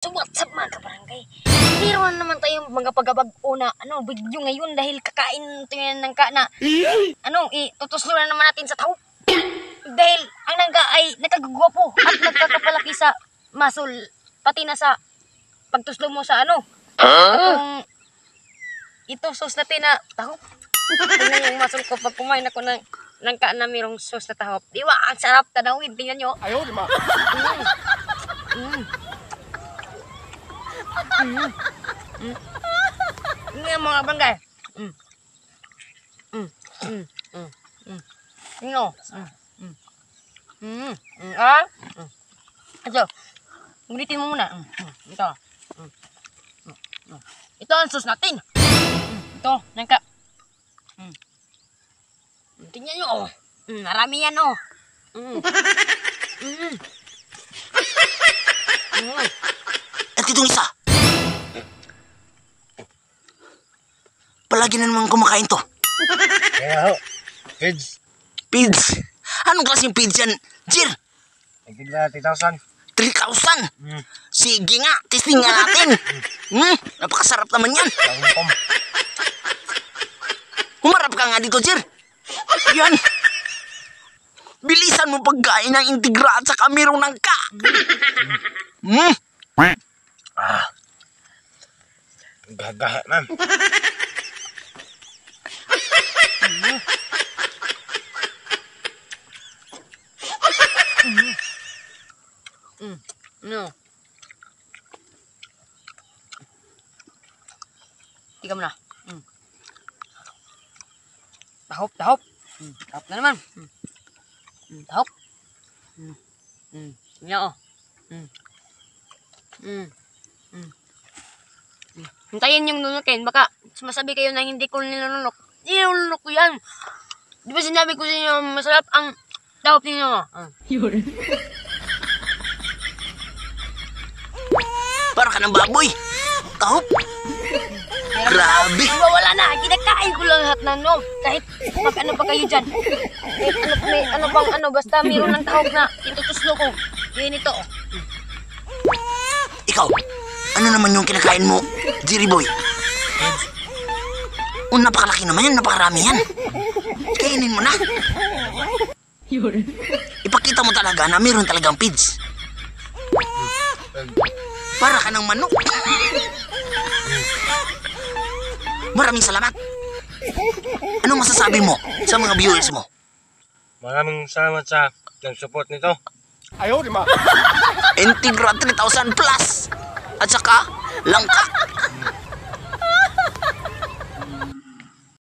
So what's up mga kabarangay? Meron naman tayong mga pagabag-una video ngayon dahil kakain tayo ng na itutusluran naman natin sa tao. Dahil ang nangga ay nakagugwapo at nagkakapalaki sa muscle pati na sa pagtuslo mo sa Kung ito sauce natin na tahop. Tingnan yung muscle ko pag kumain ako ng na mayroong sauce na tahop. Diba? Ang sarap tanawin. Tingnan nyo. Ayaw, di ba? Ini mga barangay. Ito. Ulitin mo muna. Ito. Ito ang sauce natin. Ito, nangka. Tingnan nyo, marami yan, At itong isa. Palagi na naman kumakain to. Kaya ho. Kids. Pids. Anong klaseng pids yan, Jir? Nagtigla 3,000. 3,000? Sige nga, testing nga natin. Napakasarap naman yan. Tangkom. Humarap ka nga dito, Jir. Yan. Bilisan mo pagkain ng integra at saka mayroong nangka. Gagahe, man. Tiga mo na. Tahop. Tahop na naman. Tahop. Tingnan Hintayin yung nunukin. Baka sumasabi kayo na hindi ko nilunok. Nilunok ko yan. Di ba sinabi ko sa inyo masarap ang tahop ninyo? Para ka ng baboy. Tahop. Grabe. Wala na. Kinakain ko lang lahat ng kahit mag-ano pa kayo dyan. Basta mayroon ng tahop na itutuslo ko. Yun ito. Ikaw, ano naman yung kinakain mo, Jerry Boy? Napakalaki naman yan, napakarami yan. Kainin mo na. Ipakita mo talaga na mayroon talagang pids. Para ka ng manok. Maraming salamat. Anong masasabi mo sa mga viewers mo? Maraming salamat sa nag-support nito. Ayaw, di ba? Integra 3,000 plus. At saka, langka.